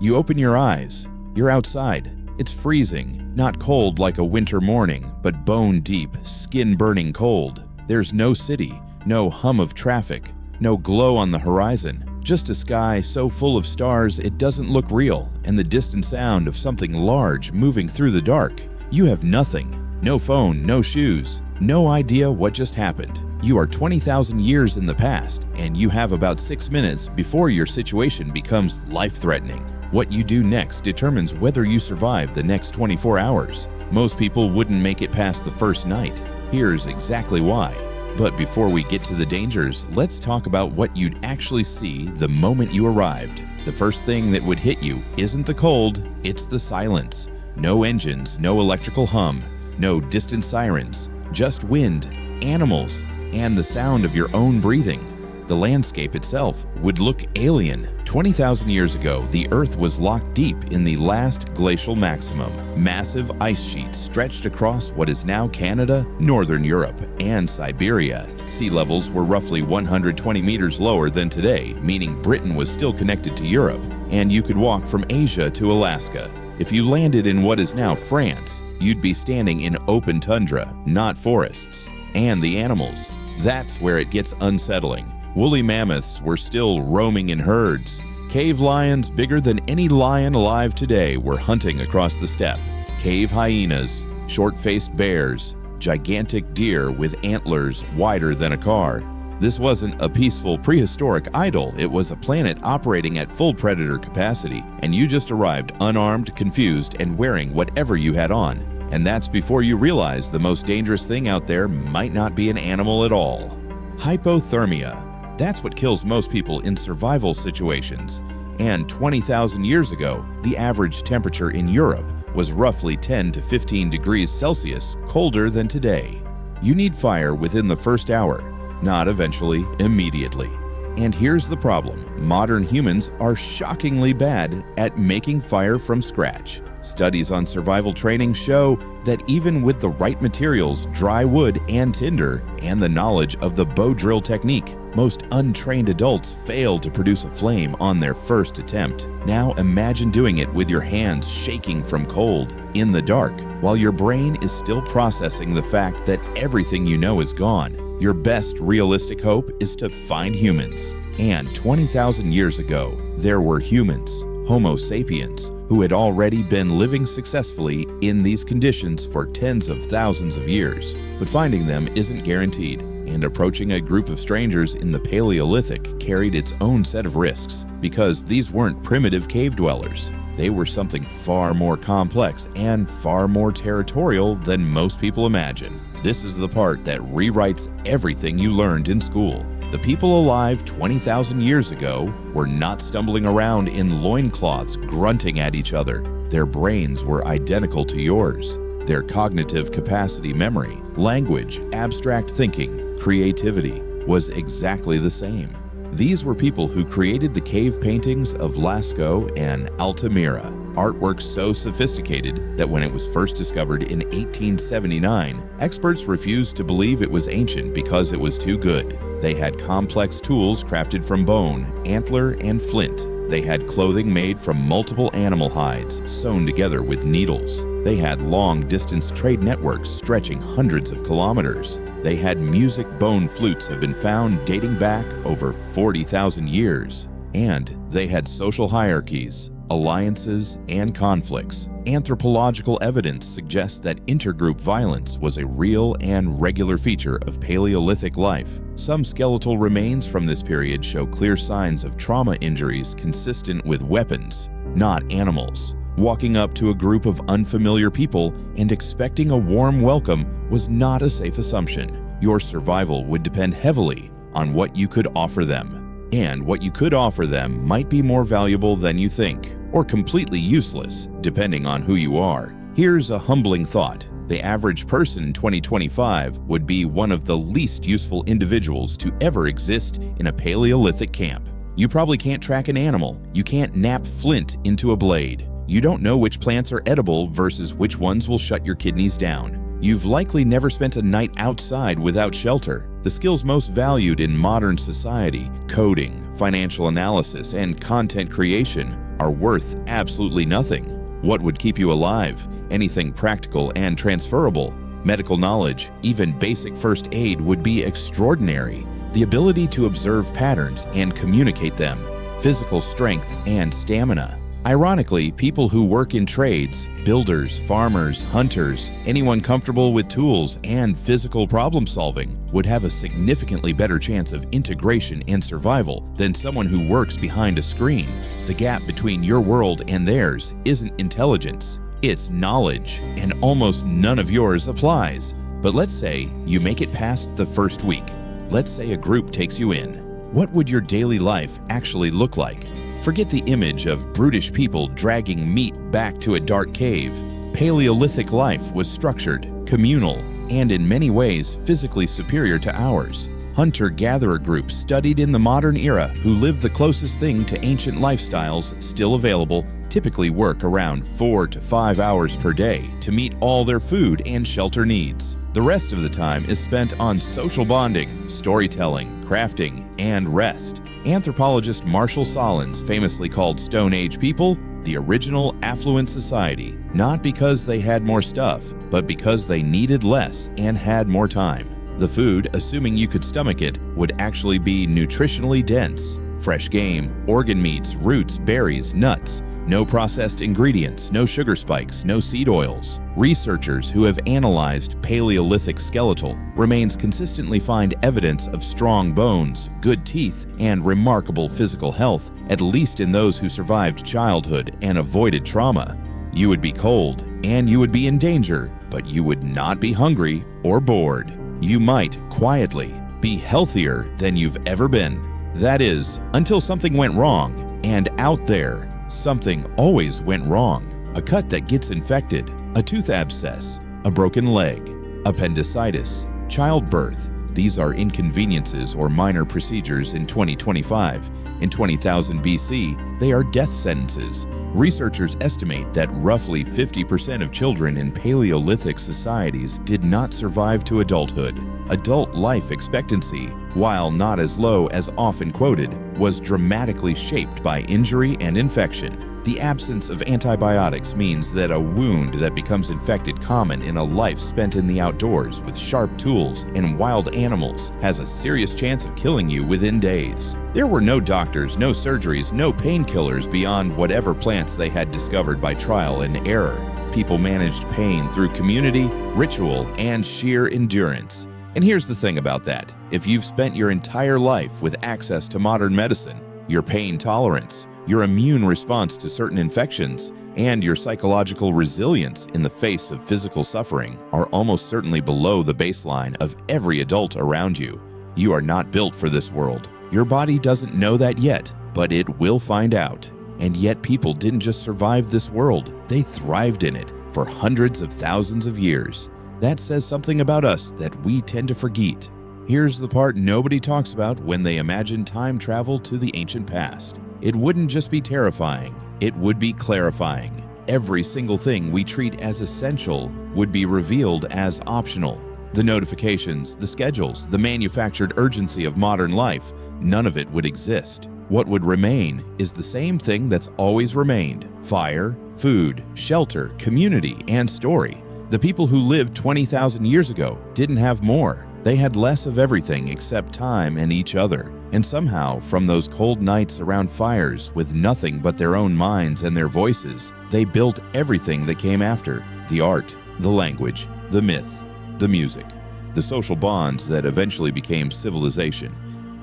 You open your eyes. You're outside. It's freezing, not cold like a winter morning, but bone-deep, skin-burning cold. There's no city, no hum of traffic, no glow on the horizon, just a sky so full of stars it doesn't look real, and the distant sound of something large moving through the dark. You have nothing. No phone, no shoes, no idea what just happened. You are 20,000 years in the past, and you have about 6 minutes before your situation becomes life-threatening. What you do next determines whether you survive the next 24 hours. Most people wouldn't make it past the first night. Here's exactly why. But before we get to the dangers, let's talk about what you'd actually see the moment you arrived. The first thing that would hit you isn't the cold, it's the silence. No engines, no electrical hum, no distant sirens, just wind, animals, and the sound of your own breathing. The landscape itself would look alien. 20,000 years ago, the Earth was locked deep in the last glacial maximum. Massive ice sheets stretched across what is now Canada, Northern Europe, and Siberia. Sea levels were roughly 120 meters lower than today, meaning Britain was still connected to Europe, and you could walk from Asia to Alaska. If you landed in what is now France, you'd be standing in open tundra, not forests. And the animals. That's where it gets unsettling. Woolly mammoths were still roaming in herds. Cave lions bigger than any lion alive today were hunting across the steppe. Cave hyenas, short-faced bears, gigantic deer with antlers wider than a car. This wasn't a peaceful prehistoric idyll, it was a planet operating at full predator capacity, and you just arrived unarmed, confused, and wearing whatever you had on. And that's before you realize the most dangerous thing out there might not be an animal at all. Hypothermia. That's what kills most people in survival situations. And 20,000 years ago, the average temperature in Europe was roughly 10 to 15 degrees Celsius colder than today. You need fire within the first hour, not eventually, immediately. And here's the problem. Modern humans are shockingly bad at making fire from scratch. Studies on survival training show that even with the right materials, dry wood and tinder, and the knowledge of the bow drill technique, most untrained adults fail to produce a flame on their first attempt. Now imagine doing it with your hands shaking from cold, in the dark, while your brain is still processing the fact that everything you know is gone. Your best realistic hope is to find humans. And 20,000 years ago, there were humans, Homo sapiens, who had already been living successfully in these conditions for tens of thousands of years. But finding them isn't guaranteed, and approaching a group of strangers in the Paleolithic carried its own set of risks, because these weren't primitive cave dwellers. They were something far more complex and far more territorial than most people imagine. This is the part that rewrites everything you learned in school. The people alive 20,000 years ago were not stumbling around in loincloths grunting at each other. Their brains were identical to yours. Their cognitive capacity, memory, language, abstract thinking, creativity was exactly the same. These were people who created the cave paintings of Lascaux and Altamira, artwork so sophisticated that when it was first discovered in 1879, experts refused to believe it was ancient because it was too good. They had complex tools crafted from bone, antler, and flint. They had clothing made from multiple animal hides sewn together with needles. They had long-distance trade networks stretching hundreds of kilometers. They had music bone flutes have been found dating back over 40,000 years. And they had social hierarchies, alliances, and conflicts. Anthropological evidence suggests that intergroup violence was a real and regular feature of Paleolithic life. Some skeletal remains from this period show clear signs of trauma injuries consistent with weapons, not animals. Walking up to a group of unfamiliar people and expecting a warm welcome was not a safe assumption. Your survival would depend heavily on what you could offer them. And what you could offer them might be more valuable than you think, or completely useless, depending on who you are. Here's a humbling thought. The average person in 2025 would be one of the least useful individuals to ever exist in a Paleolithic camp. You probably can't track an animal. You can't knap flint into a blade. You don't know which plants are edible versus which ones will shut your kidneys down. You've likely never spent a night outside without shelter. The skills most valued in modern society, coding, financial analysis, and content creation, are worth absolutely nothing. What would keep you alive? Anything practical and transferable. Medical knowledge, even basic first aid, would be extraordinary. The ability to observe patterns and communicate them. Physical strength and stamina. Ironically, people who work in trades, builders, farmers, hunters, anyone comfortable with tools and physical problem solving would have a significantly better chance of integration and survival than someone who works behind a screen. The gap between your world and theirs isn't intelligence, it's knowledge, and almost none of yours applies. But let's say you make it past the first week. Let's say a group takes you in. What would your daily life actually look like? Forget the image of brutish people dragging meat back to a dark cave. Paleolithic life was structured, communal, and in many ways physically superior to ours. Hunter-gatherer groups studied in the modern era who lived the closest thing to ancient lifestyles still available typically work around 4 to 5 hours per day to meet all their food and shelter needs. The rest of the time is spent on social bonding, storytelling, crafting, and rest. Anthropologist Marshall Solins famously called Stone Age people the original affluent society, not because they had more stuff, but because they needed less and had more time. The food, assuming you could stomach it, would actually be nutritionally dense. Fresh game, organ meats, roots, berries, nuts. No processed ingredients, no sugar spikes, no seed oils. Researchers who have analyzed Paleolithic skeletal remains consistently find evidence of strong bones, good teeth, and remarkable physical health, at least in those who survived childhood and avoided trauma. You would be cold, and you would be in danger, but you would not be hungry or bored. You might, quietly, be healthier than you've ever been. That is, until something went wrong, and out there, something always went wrong. A cut that gets infected, a tooth abscess, a broken leg, appendicitis, childbirth. These are inconveniences or minor procedures in 2025. In 20,000 BC, they are death sentences. Researchers estimate that roughly 50% of children in Paleolithic societies did not survive to adulthood. Adult life expectancy, while not as low as often quoted, was dramatically shaped by injury and infection. The absence of antibiotics means that a wound that becomes infected common in a life spent in the outdoors with sharp tools and wild animals has a serious chance of killing you within days. There were no doctors, no surgeries, no painkillers beyond whatever plants they had discovered by trial and error. People managed pain through community, ritual, and sheer endurance. And here's the thing about that. If you've spent your entire life with access to modern medicine, your pain tolerance, your immune response to certain infections, and your psychological resilience in the face of physical suffering are almost certainly below the baseline of every adult around you. You are not built for this world. Your body doesn't know that yet, but it will find out. And yet people didn't just survive this world, they thrived in it for hundreds of thousands of years. That says something about us that we tend to forget. Here's the part nobody talks about when they imagine time travel to the ancient past. It wouldn't just be terrifying, it would be clarifying. Every single thing we treat as essential would be revealed as optional. The notifications, the schedules, the manufactured urgency of modern life, none of it would exist. What would remain is the same thing that's always remained: fire, food, shelter, community, and story. The people who lived 20,000 years ago didn't have more. They had less of everything except time and each other. And somehow, from those cold nights around fires with nothing but their own minds and their voices, they built everything that came after: the art, the language, the myth, the music, the social bonds that eventually became civilization.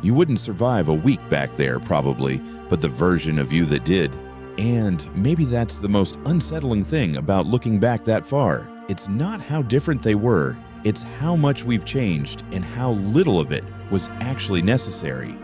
You wouldn't survive a week back there, probably, but the version of you that did. And maybe that's the most unsettling thing about looking back that far. It's not how different they were, it's how much we've changed and how little of it was actually necessary.